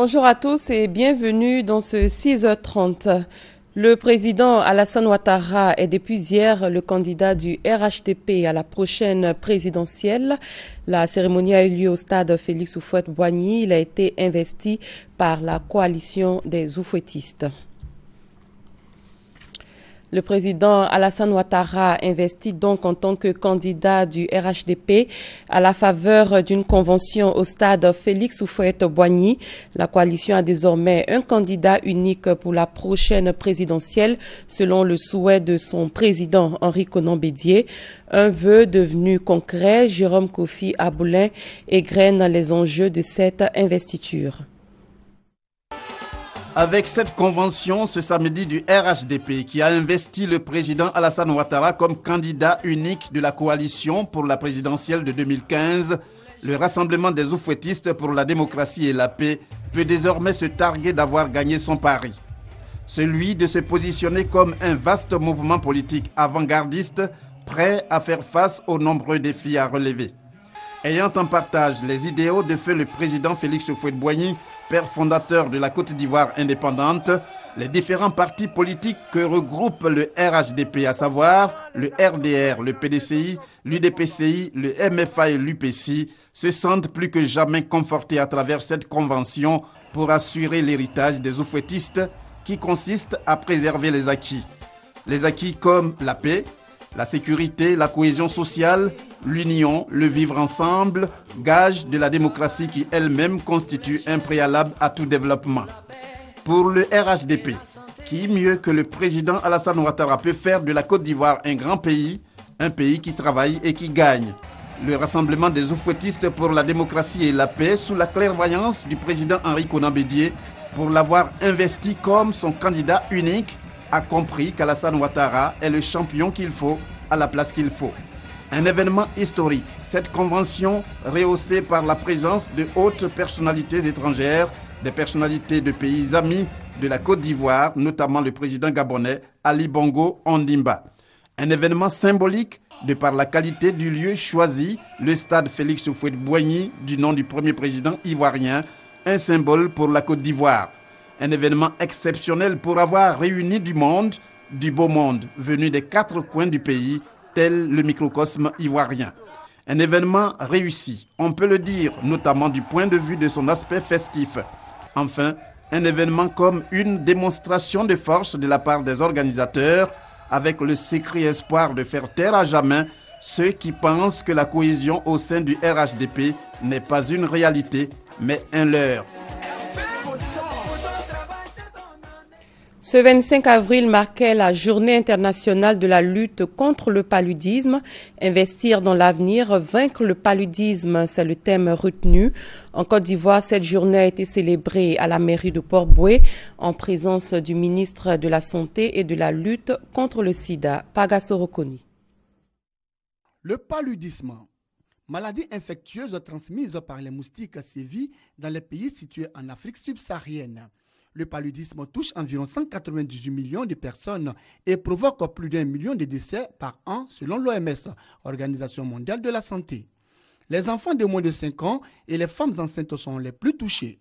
Bonjour à tous et bienvenue dans ce 6h30. Le président Alassane Ouattara est depuis hier le candidat du RHDP à la prochaine présidentielle. La cérémonie a eu lieu au stade Félix Houphouët-Boigny. Il a été investi par la coalition des oufouettistes. Le président Alassane Ouattara investit donc en tant que candidat du RHDP à la faveur d'une convention au stade Félix Houphouët-Boigny. La coalition a désormais un candidat unique pour la prochaine présidentielle, selon le souhait de son président Henri Konan Bédié. Un vœu devenu concret, Jérôme Kofi Aboulin égrène les enjeux de cette investiture. Avec cette convention ce samedi du RHDP qui a investi le président Alassane Ouattara comme candidat unique de la coalition pour la présidentielle de 2015, le Rassemblement des oufouettistes pour la démocratie et la paix peut désormais se targuer d'avoir gagné son pari. Celui de se positionner comme un vaste mouvement politique avant-gardiste prêt à faire face aux nombreux défis à relever. Ayant en partage les idéaux de feu le président Félix Houphouët-Boigny, père fondateur de la Côte d'Ivoire indépendante, les différents partis politiques que regroupe le RHDP, à savoir le RDR, le PDCI, l'UDPCI, le MFA et l'UPCI, se sentent plus que jamais confortés à travers cette convention pour assurer l'héritage des oufouettistes qui consiste à préserver les acquis. Les acquis comme la paix, la sécurité, la cohésion sociale, l'union, le vivre ensemble, gage de la démocratie qui elle-même constitue un préalable à tout développement. Pour le RHDP, qui mieux que le président Alassane Ouattara peut faire de la Côte d'Ivoire un grand pays, un pays qui travaille et qui gagne. Le Rassemblement des oufouettistes pour la démocratie et la paix, sous la clairvoyance du président Henri Konan Bédié, pour l'avoir investi comme son candidat unique, a compris qu'Alassane Ouattara est le champion qu'il faut à la place qu'il faut. Un événement historique, cette convention rehaussée par la présence de hautes personnalités étrangères, des personnalités de pays amis de la Côte d'Ivoire, notamment le président gabonais Ali Bongo Ondimba. Un événement symbolique de par la qualité du lieu choisi, le stade Félix Houphouët-Boigny, du nom du premier président ivoirien, un symbole pour la Côte d'Ivoire. Un événement exceptionnel pour avoir réuni du monde, du beau monde, venu des 4 coins du pays, tel le microcosme ivoirien. Un événement réussi, on peut le dire, notamment du point de vue de son aspect festif. Enfin, un événement comme une démonstration de force de la part des organisateurs, avec le secret espoir de faire taire à jamais ceux qui pensent que la cohésion au sein du RHDP n'est pas une réalité, mais un leurre. Ce 25 avril marquait la journée internationale de la lutte contre le paludisme. Investir dans l'avenir, vaincre le paludisme, c'est le thème retenu. En Côte d'Ivoire, cette journée a été célébrée à la mairie de Port-Bouët en présence du ministre de la Santé et de la lutte contre le sida, Pagaso Rokoni. Le paludisme, maladie infectieuse transmise par les moustiques, sévit dans les pays situés en Afrique subsaharienne. Le paludisme touche environ 198 millions de personnes et provoque plus d'1 million de décès par an selon l'OMS, Organisation mondiale de la santé. Les enfants de moins de 5 ans et les femmes enceintes sont les plus touchés.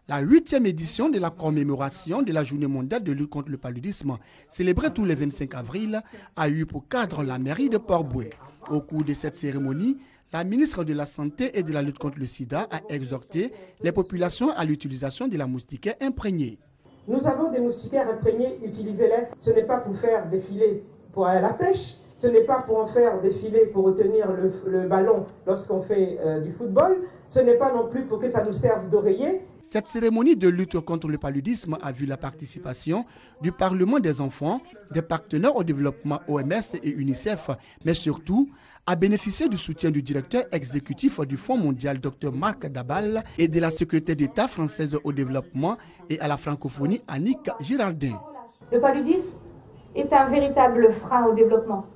La 8e édition de la commémoration de la Journée mondiale de lutte contre le paludisme, célébrée tous les 25 avril, a eu pour cadre la mairie de Port-Bouët. Au cours de cette cérémonie, la ministre de la Santé et de la lutte contre le sida a exhorté les populations à l'utilisation de la moustiquaire imprégnée. Nous avons des moustiquaires imprégnés, utilisez-les. Ce n'est pas pour faire des filets pour aller à la pêche, ce n'est pas pour en faire des filets pour retenir le ballon lorsqu'on fait du football, ce n'est pas non plus pour que ça nous serve d'oreiller. Cette cérémonie de lutte contre le paludisme a vu la participation du Parlement des enfants, des partenaires au développement OMS et UNICEF, mais surtout a bénéficié du soutien du directeur exécutif du Fonds mondial Dr Marc Dabal et de la secrétaire d'État française au développement et à la francophonie Annick Girardin. Le paludisme est un véritable frein au développement.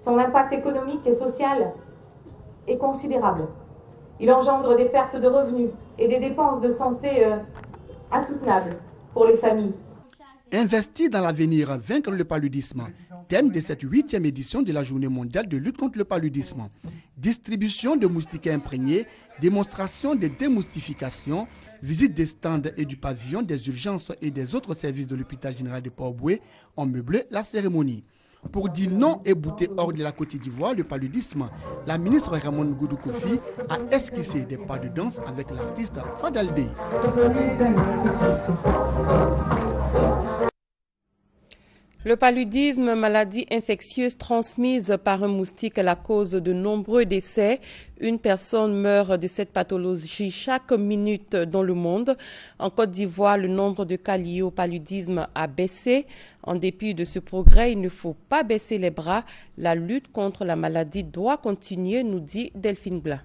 Son impact économique et social est considérable. Il engendre des pertes de revenus et des dépenses de santé insoutenables pour les familles. Investir dans l'avenir, vaincre le paludisme, thème de cette 8e édition de la Journée mondiale de lutte contre le paludisme. Distribution de moustiquaires imprégnés, démonstration de démoustification, visite des stands et du pavillon des urgences et des autres services de l'hôpital général de Port-Boué ont meublé la cérémonie. Pour dire non et bouter hors de la Côte d'Ivoire le paludisme, la ministre Ramon Goudou Kofi a esquissé des pas de danse avec l'artiste Fadaldé. Le paludisme, maladie infectieuse transmise par un moustique, est la cause de nombreux décès. Une personne meurt de cette pathologie chaque minute dans le monde. En Côte d'Ivoire, le nombre de cas liés au paludisme a baissé. En dépit de ce progrès, il ne faut pas baisser les bras. La lutte contre la maladie doit continuer, nous dit Delphine Blas.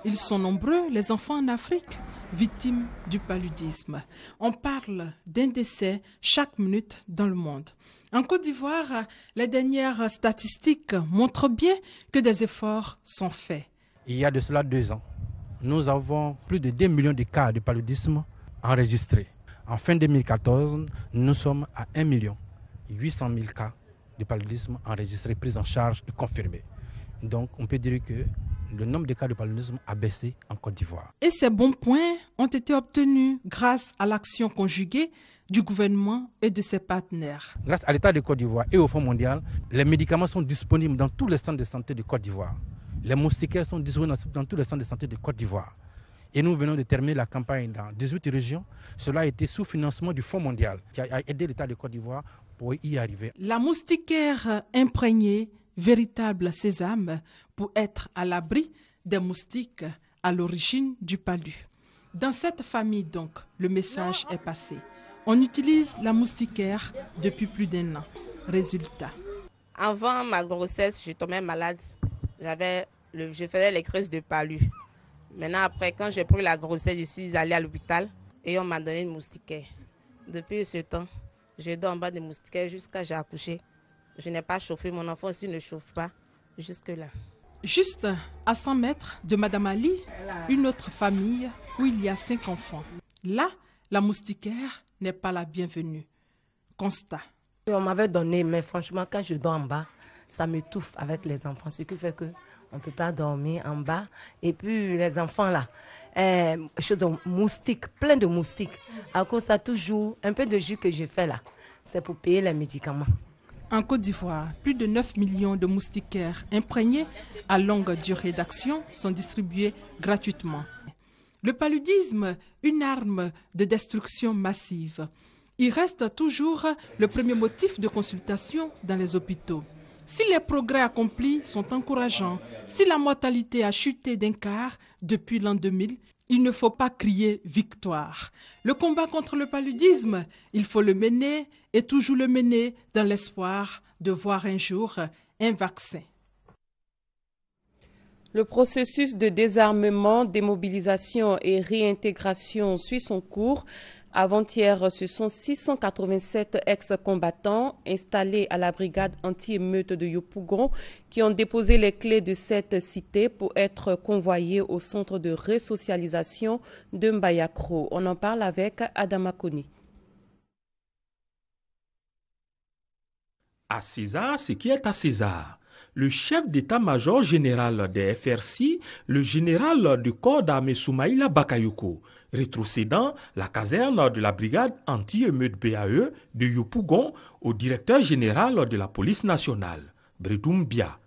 Ils sont nombreux, les enfants en Afrique, victimes du paludisme. On parle d'un décès chaque minute dans le monde. En Côte d'Ivoire, les dernières statistiques montrent bien que des efforts sont faits. Il y a de cela 2 ans, nous avons plus de 2 millions de cas de paludisme enregistrés. En fin 2014, nous sommes à 1 800 000 cas de paludisme enregistrés, pris en charge et confirmés. Donc on peut dire que le nombre de cas de paludisme a baissé en Côte d'Ivoire. Et ces bons points ont été obtenus grâce à l'action conjuguée du gouvernement et de ses partenaires. Grâce à l'État de Côte d'Ivoire et au Fonds mondial, les médicaments sont disponibles dans tous les centres de santé de Côte d'Ivoire. Les moustiquaires sont disponibles dans tous les centres de santé de Côte d'Ivoire. Et nous venons de terminer la campagne dans 18 régions. Cela a été sous financement du Fonds mondial qui a aidé l'État de Côte d'Ivoire pour y arriver. La moustiquaire imprégnée, véritable sésame pour être à l'abri des moustiques à l'origine du palu. Dans cette famille donc, le message est passé. On utilise la moustiquaire depuis plus d'1 an. Résultat. Avant ma grossesse, je tombais malade. Je faisais les crises de palu. Maintenant, après, quand j'ai pris la grossesse, je suis allée à l'hôpital et on m'a donné une moustiquaire. Depuis ce temps, je dors en bas des moustiquaires jusqu'à j'ai accouché. Je n'ai pas chauffé, mon enfant aussi ne chauffe pas jusque-là. Juste à 100 mètres de Madame Ali, une autre famille où il y a 5 enfants. Là, la moustiquaire n'est pas la bienvenue. Constat. On m'avait donné, mais franchement, quand je dors en bas, ça m'étouffe avec les enfants, ce qui fait qu'on ne peut pas dormir en bas. Et puis les enfants là, moustiques, plein de moustiques. À cause de ça, toujours un peu de jus que je fais là, c'est pour payer les médicaments. En Côte d'Ivoire, plus de 9 millions de moustiquaires imprégnés à longue durée d'action sont distribués gratuitement. Le paludisme, une arme de destruction massive. Il reste toujours le premier motif de consultation dans les hôpitaux. Si les progrès accomplis sont encourageants, si la mortalité a chuté d'1 quart depuis l'an 2000, il ne faut pas crier victoire. Le combat contre le paludisme, il faut le mener et toujours le mener dans l'espoir de voir un jour un vaccin. Le processus de désarmement, démobilisation et réintégration suit son cours. Avant-hier, ce sont 687 ex-combattants installés à la brigade anti-émeute de Yopougon qui ont déposé les clés de cette cité pour être convoyés au centre de resocialisation de Mbayakro. On en parle avec Adama Koni. À César, ce qui est à César. Le chef d'état-major général des FRC, le général du corps d'armée Soumaïla Bakayoko, rétrocédant la caserne de la brigade anti-émeute BAE de Yopougon au directeur général de la police nationale, Bredoum Bia.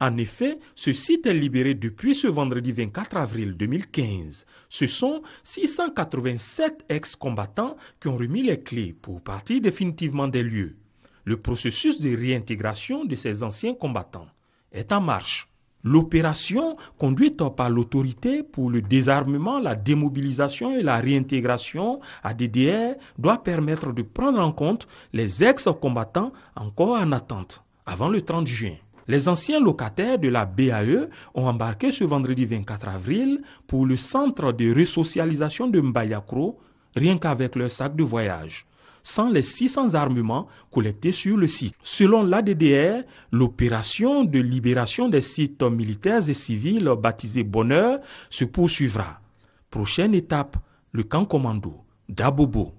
En effet, ce site est libéré depuis ce vendredi 24 avril 2015. Ce sont 687 ex-combattants qui ont remis les clés pour partir définitivement des lieux. Le processus de réintégration de ces anciens combattants est en marche. L'opération, conduite par l'autorité pour le désarmement, la démobilisation et la réintégration ADDR, doit permettre de prendre en compte les ex-combattants encore en attente avant le 30 juin. Les anciens locataires de la BAE ont embarqué ce vendredi 24 avril pour le centre de resocialisation de Mbayakro, rien qu'avec leur sac de voyage, sans les 600 armements collectés sur le site. Selon l'ADDR, l'opération de libération des sites militaires et civils baptisée Bonheur se poursuivra. Prochaine étape, le camp commando d'Abobo.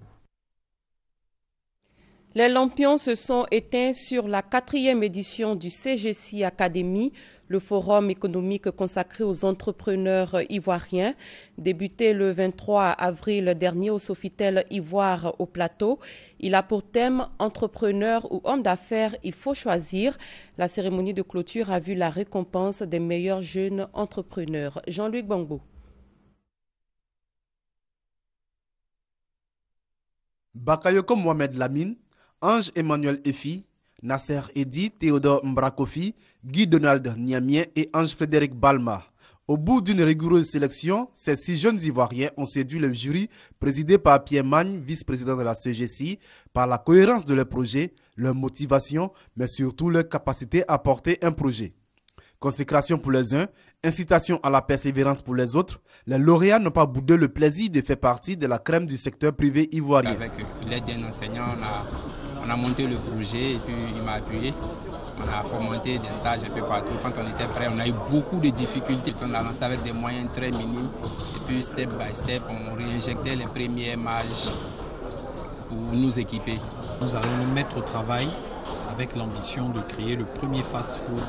Les lampions se sont éteints sur la 4e édition du CGC Academy, le forum économique consacré aux entrepreneurs ivoiriens. Débuté le 23 avril dernier au Sofitel Ivoire au Plateau, il a pour thème « Entrepreneur ou homme d'affaires, il faut choisir ». La cérémonie de clôture a vu la récompense des meilleurs jeunes entrepreneurs. Jean-Luc Bangbo. Bakayoko Mohamed Lamine, Ange Emmanuel Efi, Nasser Edi, Théodore Mbrakofi, Guy Donald Niamien et Ange Frédéric Balma. Au bout d'une rigoureuse sélection, ces 6 jeunes Ivoiriens ont séduit le jury présidé par Pierre Magne, vice-président de la CGC, par la cohérence de leur projet, leur motivation, mais surtout leur capacité à porter un projet. Consécration pour les uns, incitation à la persévérance pour les autres, les lauréats n'ont pas boudé le plaisir de faire partie de la crème du secteur privé ivoirien. Avec l'aide d'un enseignant, on a monté le projet et puis il m'a appuyé. On a fomenté des stages un peu partout. Quand on était prêt, on a eu beaucoup de difficultés. On a lancé avec des moyens très minimes. Et puis, step by step, on réinjectait les premières marges pour nous équiper. Nous allons nous mettre au travail avec l'ambition de créer le premier fast-food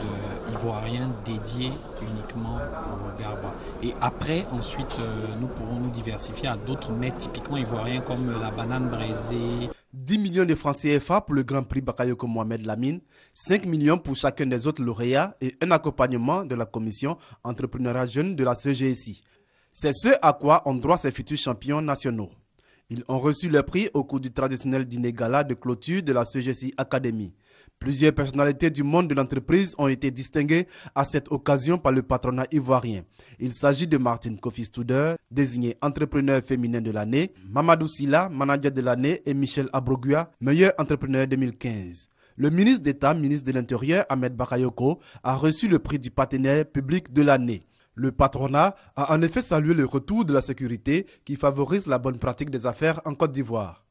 ivoirien dédié uniquement au Garba. Et après, ensuite, nous pourrons nous diversifier à d'autres mets typiquement ivoiriens comme la banane braisée. 10 millions de francs CFA pour le Grand Prix Bakayoko Mohamed Lamine, 5 millions pour chacun des autres lauréats et un accompagnement de la commission entrepreneuriat jeune de la CGSI. C'est ce à quoi ont droit ces futurs champions nationaux. Ils ont reçu le prix au cours du traditionnel dîner gala de clôture de la CGC Academy. Plusieurs personnalités du monde de l'entreprise ont été distinguées à cette occasion par le patronat ivoirien. Il s'agit de Martine Kofi Studer, désigné entrepreneur féminin de l'année, Mamadou Silla, manager de l'année et Michel Abrogua, meilleur entrepreneur 2015. Le ministre d'État, ministre de l'Intérieur, Ahmed Bakayoko, a reçu le prix du partenaire public de l'année. Le patronat a en effet salué le retour de la sécurité qui favorise la bonne pratique des affaires en Côte d'Ivoire.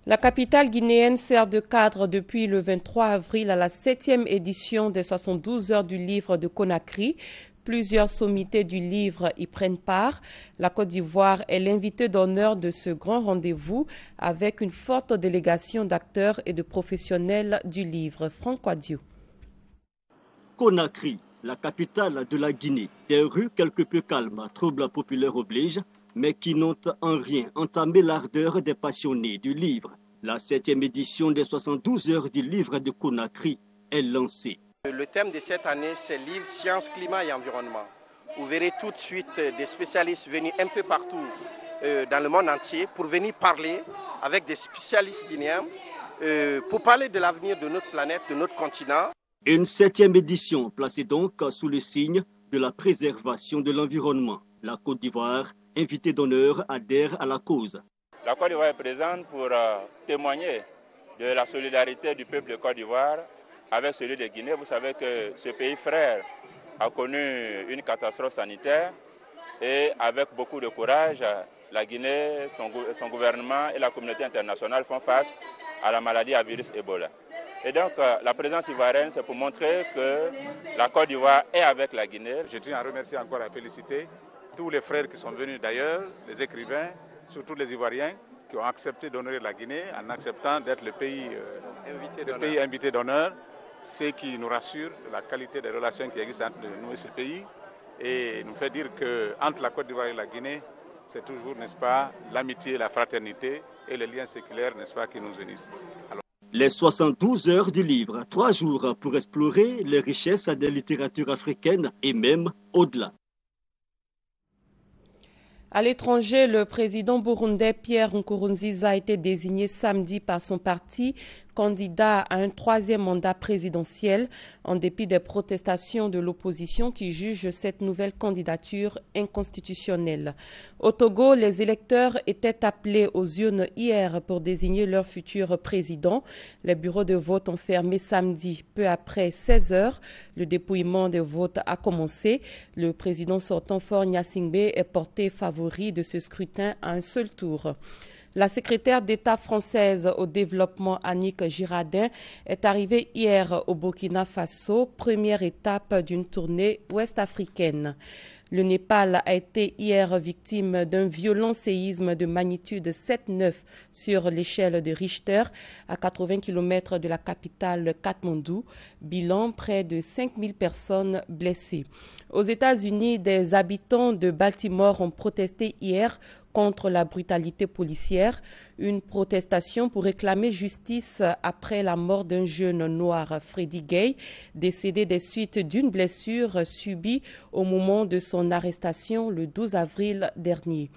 La capitale guinéenne sert de cadre depuis le 23 avril à la 7e édition des 72 heures du livre de Conakry. Plusieurs sommités du livre y prennent part. La Côte d'Ivoire est l'invité d'honneur de ce grand rendez-vous avec une forte délégation d'acteurs et de professionnels du livre. Franck Quadio. Conakry, la capitale de la Guinée. Des rues quelque peu calmes, troubles populaires oblige, mais qui n'ont en rien entamé l'ardeur des passionnés du livre. La 7e édition des 72 heures du livre de Conakry est lancée. Le thème de cette année, c'est livre, sciences, climat et environnement. Vous verrez tout de suite des spécialistes venus un peu partout dans le monde entier pour venir parler avec des spécialistes guinéens pour parler de l'avenir de notre planète, de notre continent. Une 7e édition placée donc sous le signe de la préservation de l'environnement. La Côte d'Ivoire, invité d'honneur, adhère à la cause. La Côte d'Ivoire est présente pour témoigner de la solidarité du peuple de Côte d'Ivoire avec celui de Guinée. Vous savez que ce pays frère a connu une catastrophe sanitaire et avec beaucoup de courage, la Guinée, son gouvernement et la communauté internationale font face à la maladie à virus Ebola. Et donc la présence ivoirienne, c'est pour montrer que la Côte d'Ivoire est avec la Guinée. Je tiens à remercier encore et à féliciter tous les frères qui sont venus d'ailleurs, les écrivains, surtout les Ivoiriens, qui ont accepté d'honorer la Guinée en acceptant d'être le pays invité d'honneur. C'est qui nous rassure de la qualité des relations qui existent entre nous et ce pays et nous fait dire qu'entre la Côte d'Ivoire et la Guinée, c'est toujours, n'est-ce pas, l'amitié, la fraternité et les liens séculaires, n'est-ce pas, qui nous unissent. Alors... Les 72 heures du livre, 3 jours pour explorer les richesses des littératures africaines et même au-delà. À l'étranger, le président burundais Pierre Nkurunziza a été désigné samedi par son parti candidat à un 3e mandat présidentiel en dépit des protestations de l'opposition qui juge cette nouvelle candidature inconstitutionnelle. Au Togo, les électeurs étaient appelés aux urnes hier pour désigner leur futur président. Les bureaux de vote ont fermé samedi, peu après 16 heures. Le dépouillement des votes a commencé. Le président sortant Faure Gnassingbé est porté favori de ce scrutin à un seul tour. La secrétaire d'État française au développement Annick Girardin est arrivée hier au Burkina Faso, première étape d'une tournée ouest-africaine. Le Népal a été hier victime d'un violent séisme de magnitude 7,9 sur l'échelle de Richter à 80 km de la capitale Katmandou. Bilan, près de 5000 personnes blessées. Aux États-Unis, des habitants de Baltimore ont protesté hier contre la brutalité policière, une protestation pour réclamer justice après la mort d'un jeune noir, Freddie Gay, décédé des suites d'une blessure subie au moment de son arrestation le 12 avril dernier.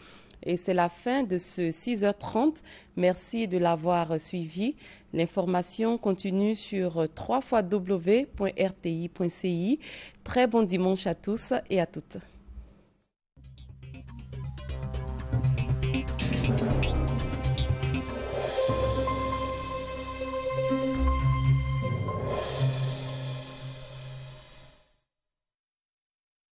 Et c'est la fin de ce 6h30. Merci de l'avoir suivi. L'information continue sur www.rti.ci. Très bon dimanche à tous et à toutes.